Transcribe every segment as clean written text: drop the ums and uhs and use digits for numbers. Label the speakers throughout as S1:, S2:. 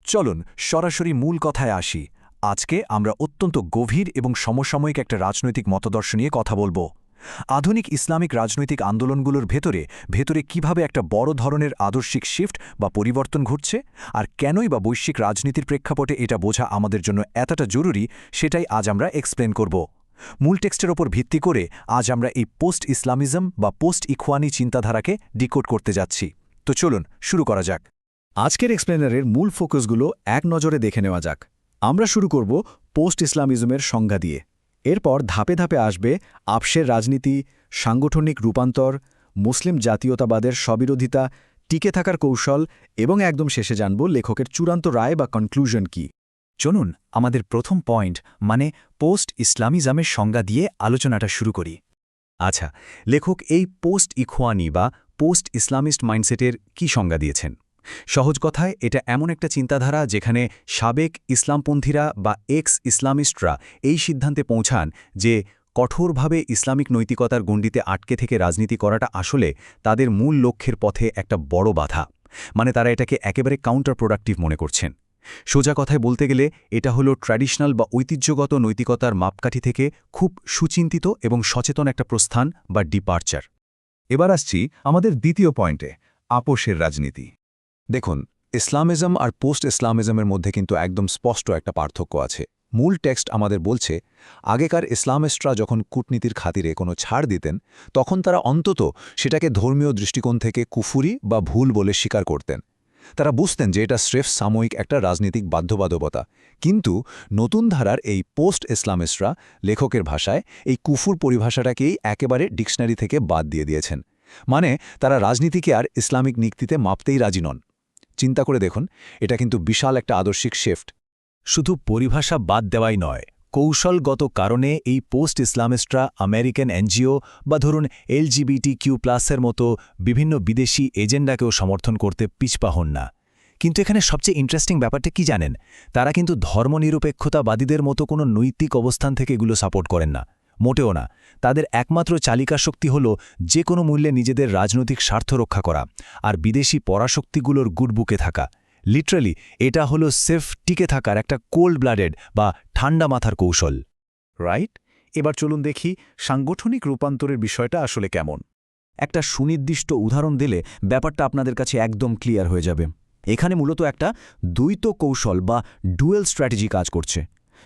S1: চলুন সরাসরি মূল কথায় আসি। আজকে আমরা অত্যন্ত গভীর এবং সমসাময়িক একটা রাজনৈতিক মতদর্শ নিয়ে কথা বলবো। আধুনিক ইসলামিক রাজনৈতিক আন্দোলনগুলোর ভেতরে কিভাবে একটা বড় ধরনের আদর্শিক শিফট বা পরিবর্তন ঘটছে, আর কেনই বা বৈশ্বিক রাজনীতির প্রেক্ষাপটে এটা বোঝা আমাদের জন্য এতটা জরুরি, সেটাই আজ আমরা এক্সপ্লেন করব। মূল টেক্সটের ওপর ভিত্তি করে আজ আমরা এই পোস্ট ইসলামিজম বা পোস্ট ইখওয়ানি চিন্তাধারাকে ডিকোড করতে যাচ্ছি। তো চলুন শুরু করা যাক।
S2: আজকের এক্সপ্লেনারের মূল ফোকাসগুলো এক নজরে দেখে নেওয়া যাক। আমরা শুরু করব পোস্ট ইসলামিজমের সংজ্ঞা দিয়ে। এরপর ধাপে ধাপে আসবে আপসের রাজনীতি, সাংগঠনিক রূপান্তর, মুসলিম জাতীয়তাবাদের স্ববিরোধিতা, টিকে থাকার কৌশল এবং একদম শেষে জানব লেখকের চূড়ান্ত রায় বা কনক্লুশন কি।
S1: চলুন আমাদের প্রথম পয়েন্ট মানে পোস্ট ইসলামিজমের সংজ্ঞা দিয়ে আলোচনাটা শুরু করি। আচ্ছা, লেখক এই পোস্ট ইখওয়ানি বা পোস্ট ইসলামিস্ট মাইন্ডসেটের কি সংজ্ঞা দিয়েছেন? সহজ কথায় এটা এমন একটা চিন্তাধারা যেখানে সাবেক ইসলামপন্থীরা বা এক্স ইসলামিস্টরা এই সিদ্ধান্তে পৌঁছান যে কঠোরভাবে ইসলামিক নৈতিকতার গণ্ডিতে আটকে থেকে রাজনীতি করাটা আসলে তাদের মূল লক্ষ্যের পথে একটা বড় বাধা। মানে তারা এটাকে একেবারে কাউন্টার প্রোডাক্টিভ মনে করছেন। সোজা কথায় বলতে গেলে এটা হলো ট্র্যাডিশনাল বা ঐতিহ্যগত নৈতিকতার মাপকাঠি থেকে খুব সুচিন্তিত এবং সচেতন একটা প্রস্থান বা ডিপার্চার।
S3: এবার আসছি আমাদের দ্বিতীয় পয়েন্টে, আপোষের রাজনীতি। দেখুন, ইসলামিজম আর পোস্ট ইসলামিজমের মধ্যে কিন্তু একদম স্পষ্ট একটা পার্থক্য আছে। মূল টেক্সট আমাদের বলছে, আগেকার ইসলামিস্টরা যখন কূটনীতির খাতিরে কোনো ছাড় দিতেন, তখন তারা অন্তত সেটাকে ধর্মীয় দৃষ্টিকোণ থেকে কুফুরি বা ভুল বলে স্বীকার করতেন। তারা বুঝতেন যে এটা স্রেফ সাময়িক একটা রাজনৈতিক বাধ্যবাধকতা। কিন্তু নতুন ধারার এই পোস্ট ইসলামিস্টরা লেখকের ভাষায় এই কুফুর পরিভাষাটাকেই একেবারে ডিকশনারি থেকে বাদ দিয়ে দিয়েছেন। মানে তারা রাজনীতিকে আর ইসলামিক নীতিতে মাপতেই রাজি নন। চিন্তা করে দেখুন, এটা কিন্তু বিশাল একটা আদর্শিক শিফট।
S1: শুধু পরিভাষা বাদ দেওয়াই নয়, কৌশলগত কারণে এই পোস্ট ইসলামিস্টরা আমেরিকান এনজিও বা ধরুন LGBTQ+এর মতো বিভিন্ন বিদেশি এজেন্ডাকেও সমর্থন করতে পিছপা হন না। কিন্তু এখানে সবচেয়ে ইন্টারেস্টিং ব্যাপারটা কি জানেন? তারা কিন্তু ধর্মনিরপেক্ষতাবাদীদের মতো কোনো নৈতিক অবস্থান থেকে এগুলো সাপোর্ট করেন না, মোটেও না। তাদের একমাত্র চালিকা শক্তি হল যে কোনো মূল্যে নিজেদের রাজনৈতিক স্বার্থ রক্ষা করা আর বিদেশি পরাশক্তিগুলোর গুডবুকে থাকা। লিটারালি এটা হলো সেফ টিকে থাকার একটা কোল্ড ব্লাডেড বা ঠান্ডা মাথার কৌশল,
S2: রাইট? এবার চলুন দেখি সাংগঠনিক রূপান্তরের বিষয়টা আসলে কেমন।
S1: একটা সুনির্দিষ্ট উদাহরণ দিলে ব্যাপারটা আপনাদের কাছে একদম ক্লিয়ার হয়ে যাবে। এখানে মূলত একটা দ্বৈত কৌশল বা ডুয়েল স্ট্র্যাটেজি কাজ করছে।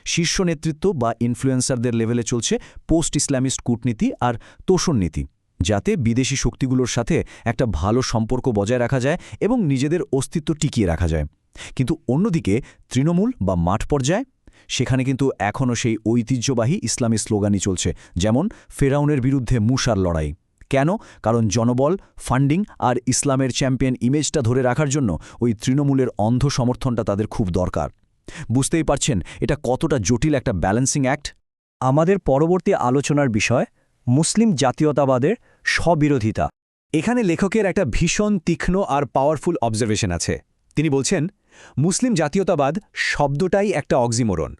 S1: শীর্ষ নেতৃত্ব বা ইনফ্লুয়েন্সারদের লেভেলে চলছে পোস্ট ইসলামিস্ট কূটনীতি আর তোষণ নীতি, যাতে বিদেশি শক্তিগুলোর সাথে একটা ভালো সম্পর্ক বজায় রাখা যায় এবং নিজেদের অস্তিত্ব টিকিয়ে রাখা যায়। কিন্তু অন্যদিকে তৃণমূল বা মাঠ পর্যায়ে সেখানে কিন্তু এখনও সেই ঐতিহ্যবাহী ইসলামী স্লোগানই চলছে, যেমন ফেরাউনের বিরুদ্ধে মুসার লড়াই। কেন? কারণ জনবল, ফান্ডিং আর ইসলামের চ্যাম্পিয়ন ইমেজটা ধরে রাখার জন্য ওই তৃণমূলের অন্ধ সমর্থনটা তাদের খুব দরকার। বুঝতেই পারছেন এটা কতটা জটিল একটা ব্যালেন্সিং অ্যাক্ট।
S4: আমাদের পরবর্তী আলোচনার বিষয় মুসলিম জাতীয়তাবাদের স্ববিরোধিতা।
S1: এখানে লেখকের একটা ভীষণ তীক্ষ্ণ আর পাওয়ারফুল অবজারভেশন আছে। তিনি বলছেন, মুসলিম জাতীয়তাবাদ শব্দটাই একটা অক্সিমোরন।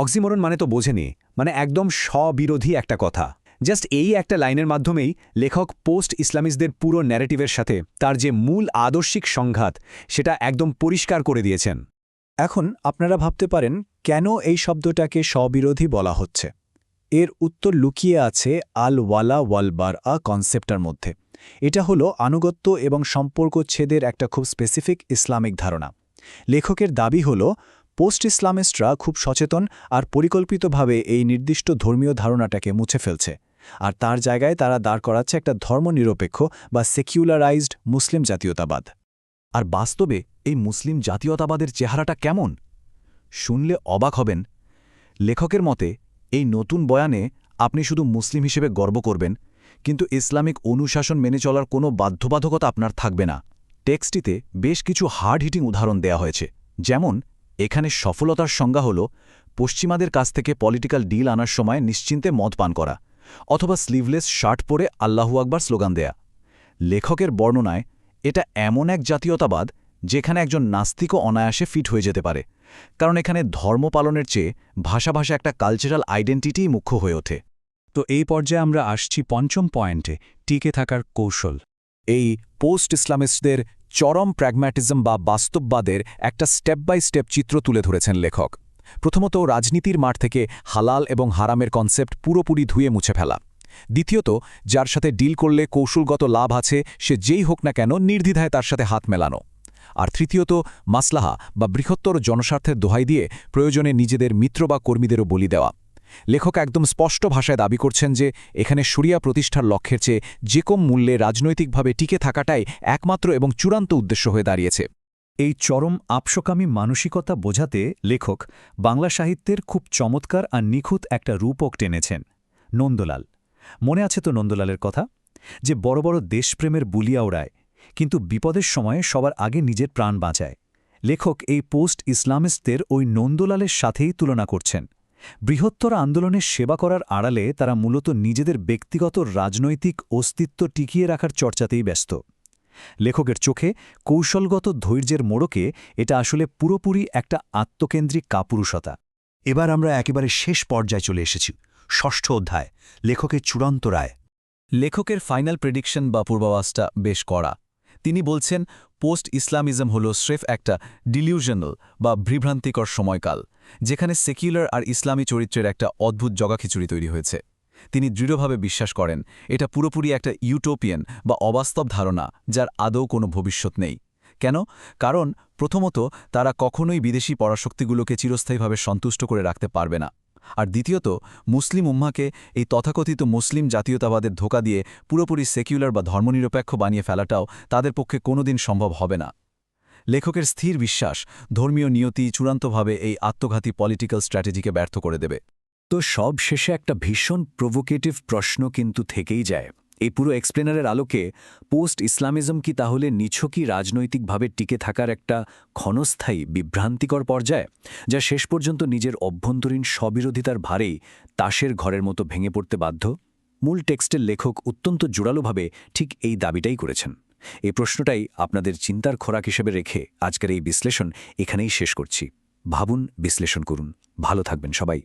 S1: অক্সিমোরন মানে তো বোঝেনি, মানে একদম স্ববিরোধী একটা কথা। জাস্ট এই একটা লাইনের মাধ্যমেই লেখক পোস্ট ইসলামিস্টদের পুরো ন্যারেটিভের সাথে তার যে মূল আদর্শিক সংঘাত সেটা একদম পরিষ্কার করে দিয়েছেন।
S2: এখন আপনারা ভাবতে পারেন কেন এই শব্দটাকে স্ববিরোধী বলা হচ্ছে। এর উত্তর লুকিয়ে আছে আল ওয়ালা ওয়াল বারআ কনসেপ্টটার মধ্যে। এটা হলো আনুগত্য এবং সম্পর্কচ্ছেদের একটা খুব স্পেসিফিক ইসলামিক ধারণা। লেখকের দাবি হল পোস্ট ইসলামিস্টরা খুব সচেতন আর পরিকল্পিতভাবে এই নির্দিষ্ট ধর্মীয় ধারণাটাকে মুছে ফেলছে, আর তার জায়গায় তারা দাঁড় করাচ্ছে একটা ধর্মনিরপেক্ষ বা সেকুলারাইজড মুসলিম জাতীয়তাবাদ।
S1: আর বাস্তবে এই মুসলিম জাতীয়তাবাদের চেহারাটা কেমন? শুনলে অবাক হবেন। লেখকের মতে এই নতুন বয়ানে আপনি শুধু মুসলিম হিসেবে গর্ব করবেন, কিন্তু ইসলামিক অনুশাসন মেনে চলার কোনো বাধ্যবাধকতা আপনার থাকবে না। টেক্সটিতে বেশ কিছু হার্ড হিটিং উদাহরণ দেয়া হয়েছে। যেমন এখানে সফলতার সংজ্ঞা হল পশ্চিমাদের কাছ থেকে পলিটিক্যাল ডিল আনার সময় নিশ্চিন্তে মদ পান করা, অথবা স্লিভলেস শার্ট পরে আল্লাহু আকবার স্লোগান দেয়া। লেখকের বর্ণনায় এটা এমন এক জাতীয়তাবাদ যেখানে একজন নাস্তিকও অনায়াসে ফিট হয়ে যেতে পারে, কারণ এখানে ধর্ম পালনের চেয়ে ভাষা একটা কালচারাল আইডেন্টিটিই মুখ্য হয়ে ওঠে।
S2: তো এই পর্যায়ে আমরা আসছি পঞ্চম পয়েন্টে, টিকে থাকার কৌশল।
S1: এই পোস্ট ইসলামিস্টদের
S3: চরম প্র্যাগম্যাটিজম বা বাস্তববাদের একটা স্টেপ বাই স্টেপ চিত্র তুলে ধরেছেন লেখক। প্রথমত, রাজনীতির মাঠ থেকে হালাল এবং হারামের কনসেপ্ট পুরোপুরি ধুয়ে মুছে ফেলা। দ্বিতীয়ত, যার সাথে ডিল করলে কৌশলগত লাভ আছে সে যেই হোক না কেন নির্দ্বিধায় তার সাথে হাত মেলানো। আর তৃতীয়ত, মাসলাহা বা বৃহত্তর জনস্বার্থের দোহাই দিয়ে প্রয়োজনে নিজেদের মিত্র বা কর্মীদেরও বলি দেওয়া। লেখক একদম স্পষ্ট ভাষায় দাবি করছেন যে এখানে শরিয়া প্রতিষ্ঠার লক্ষ্যের চেয়ে যে কম মূল্যে রাজনৈতিকভাবে টিকে থাকাটাই একমাত্র এবং চূড়ান্ত উদ্দেশ্য হয়ে দাঁড়িয়েছে।
S2: এই চরম আপসকামী মানসিকতা বোঝাতে লেখক বাংলা সাহিত্যের খুব চমৎকার আর নিখুঁত একটা রূপক টেনেছেন, নন্দলাল। মনে আছে তো নন্দলালের কথা, যে বড় বড় দেশপ্রেমের বুলিয়া ওড়ায়, কিন্তু বিপদের সময়ে সবার আগে নিজের প্রাণ বাঁচায়। লেখক এই পোস্ট ইসলামিস্টদের ওই নন্দলালের সাথেই তুলনা করছেন। বৃহত্তর আন্দোলনের সেবা করার আড়ালে তারা মূলত নিজেদের ব্যক্তিগত রাজনৈতিক অস্তিত্ব টিকিয়ে রাখার চর্চাতেই ব্যস্ত। লেখকের চোখে কৌশলগত ধৈর্যের মোড়কে এটা আসলে পুরোপুরি একটা আত্মকেন্দ্রিক কাপুরুষতা।
S5: এবার আমরা একেবারে শেষ পর্যায়ে চলে এসেছি, ষষ্ঠ অধ্যায়, লেখকের চূড়ান্ত রায়।
S3: লেখকের ফাইনাল প্রেডিকশন বা পূর্বাভাসটা বেশ কড়া। তিনি বলছেন পোস্ট ইসলামিজম হল স্রেফ একটা ডিলিউশনাল বা বিভ্রান্তিকর সময়কাল, যেখানে সেকুলার আর ইসলামী চরিত্রের একটা অদ্ভুত জগাখিচুড়ি তৈরি হয়েছে। তিনি দৃঢ়ভাবে বিশ্বাস করেন এটা পুরোপুরি একটা ইউটোপিয়ান বা অবাস্তব ধারণা, যার আদৌ কোনো ভবিষ্যৎ নেই। কেন? কারণ প্রথমত, তারা কখনোই বিদেশি পরাশক্তিগুলোকে চিরস্থায়ীভাবে সন্তুষ্ট করে রাখতে পারবে না। আর দ্বিতীয়ত, মুসলিম উম্মাকে এই তথাকথিত মুসলিম জাতীয়তাবাদের ধোঁকা দিয়ে পুরোপুরি সেকুলার বা ধর্মনিরপেক্ষ বানিয়ে ফেলাটাও তাদের পক্ষে কোনোদিন সম্ভব হবে না। লেখকের স্থির বিশ্বাস ধর্মীয় নিয়তি চূড়ান্তভাবে এই আত্মঘাতী পলিটিক্যাল স্ট্র্যাটেজিকে ব্যর্থ করে দেবে।
S2: তো সব শেষে একটা ভীষণ প্রভোকেটিভ প্রশ্ন কিন্তু থেকেই যায়। এই পুরো এক্সপ্লেনারের আলোকে পোস্ট ইসলামিজম কি তাহলে নিছকই রাজনৈতিকভাবে টিকে থাকার একটা ক্ষণস্থায়ী বিভ্রান্তিকর পর্যায়, যা শেষ পর্যন্ত নিজের অভ্যন্তরীণ স্ববিরোধিতার ভারেই তাসের ঘরের মতো ভেঙে পড়তে বাধ্য? মূল টেক্সটের লেখক অত্যন্ত জোরালোভাবে ঠিক এই দাবিটাই করেছেন। এই প্রশ্নটাই আপনাদের চিন্তার খোরাক হিসেবে রেখে আজকের এই বিশ্লেষণ এখানেই শেষ করছি। ভাবুন, বিশ্লেষণ করুন। ভালো থাকবেন সবাই।